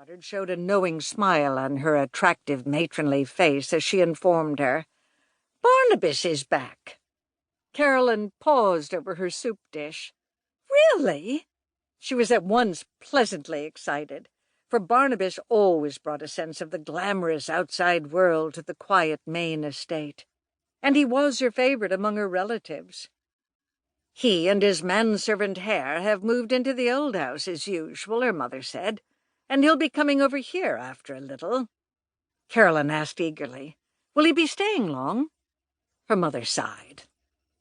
Goddard showed a knowing smile on her attractive matronly face as she informed her, "Barnabas is back." Carolyn paused over her soup dish. "Really?" She was at once pleasantly excited, for Barnabas always brought a sense of the glamorous outside world to the quiet Maine estate, and he was her favorite among her relatives. "He and his manservant Hare have moved into the old house as usual," her mother said, "and he'll be coming over here after a little." Carolyn asked eagerly, "Will he be staying long?" Her mother sighed.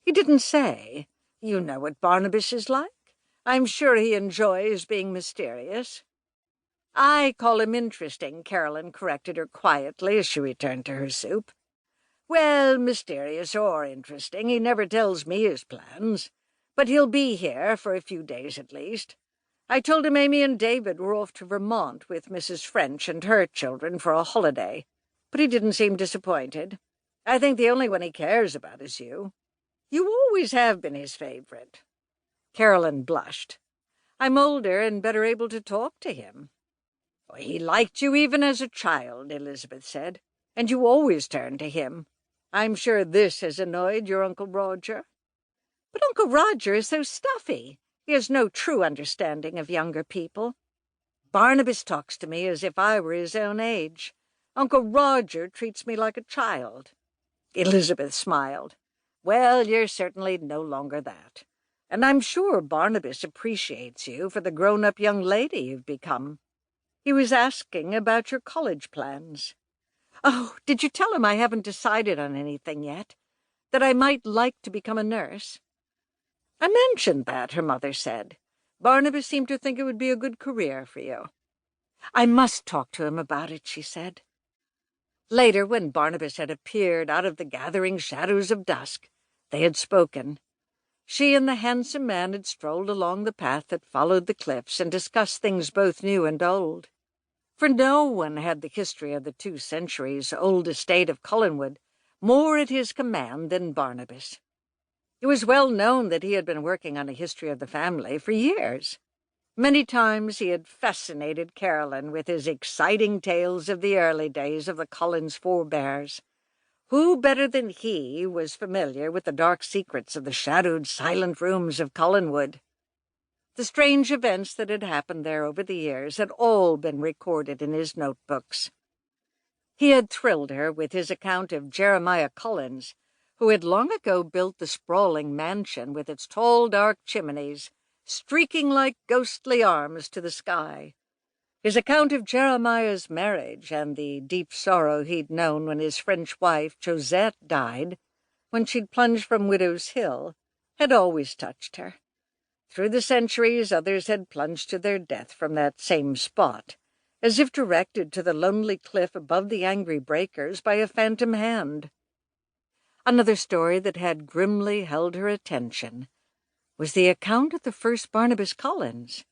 "He didn't say. You know what Barnabas is like. I'm sure he enjoys being mysterious." "I call him interesting," Carolyn corrected her quietly as she returned to her soup. "Well, mysterious or interesting, he never tells me his plans. But he'll be here for a few days at least. I told him Amy and David were off to Vermont with Mrs. French and her children for a holiday, but he didn't seem disappointed. I think the only one he cares about is you. You always have been his favorite." Carolyn blushed. "I'm older and better able to talk to him." "He liked you even as a child," Elizabeth said, "and you always turned to him. I'm sure this has annoyed your Uncle Roger." "But Uncle Roger is so stuffy. He has no true understanding of younger people. Barnabas talks to me as if I were his own age. Uncle Roger treats me like a child." Elizabeth smiled. "Well, you're certainly no longer that. And I'm sure Barnabas appreciates you for the grown-up young lady you've become. He was asking about your college plans." "Oh, did you tell him I haven't decided on anything yet? That I might like to become a nurse?" "I mentioned that," her mother said. "Barnabas seemed to think it would be a good career for you." "I must talk to him about it," she said. Later, when Barnabas had appeared out of the gathering shadows of dusk, they had spoken. She and the handsome man had strolled along the path that followed the cliffs and discussed things both new and old. For no one had the history of the 2 centuries old estate of Collinwood more at his command than Barnabas. It was well known that he had been working on a history of the family for years. Many times he had fascinated Carolyn with his exciting tales of the early days of the Collins forebears. Who better than he was familiar with the dark secrets of the shadowed, silent rooms of Collinwood? The strange events that had happened there over the years had all been recorded in his notebooks. He had thrilled her with his account of Jeremiah Collins, who had long ago built the sprawling mansion with its tall, dark chimneys, streaking like ghostly arms to the sky. His account of Jeremiah's marriage and the deep sorrow he'd known when his French wife, Josette, died, when she'd plunged from Widow's Hill, had always touched her. Through the centuries, others had plunged to their death from that same spot, as if directed to the lonely cliff above the angry breakers by a phantom hand. Another story that had grimly held her attention was the account of the first Barnabas Collins,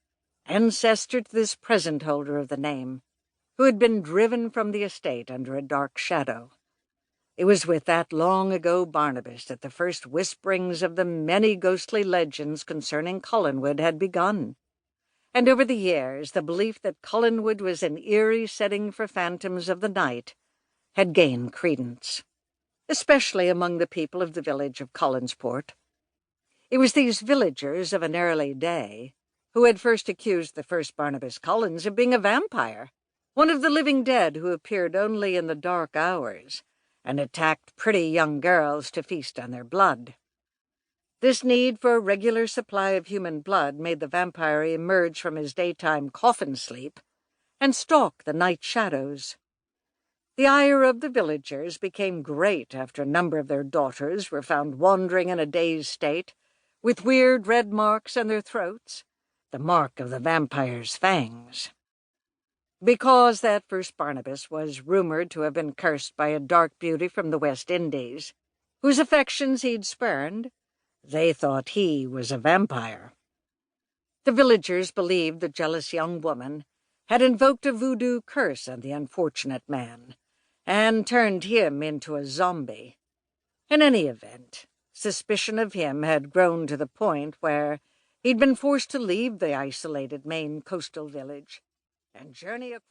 ancestor to this present holder of the name, who had been driven from the estate under a dark shadow. It was with that long-ago Barnabas that the first whisperings of the many ghostly legends concerning Collinwood had begun, and over the years the belief that Collinwood was an eerie setting for phantoms of the night had gained credence, especially among the people of the village of Collinsport. It was these villagers of an early day who had first accused the first Barnabas Collins of being a vampire, one of the living dead who appeared only in the dark hours and attacked pretty young girls to feast on their blood. This need for a regular supply of human blood made the vampire emerge from his daytime coffin sleep and stalk the night shadows. The ire of the villagers became great after a number of their daughters were found wandering in a dazed state, with weird red marks on their throats, the mark of the vampire's fangs. Because that first Barnabas was rumored to have been cursed by a dark beauty from the West Indies, whose affections he'd spurned, they thought he was a vampire. The villagers believed the jealous young woman had invoked a voodoo curse on the unfortunate man, and turned him into a zombie. In any event, suspicion of him had grown to the point where he'd been forced to leave the isolated Maine coastal village and journey across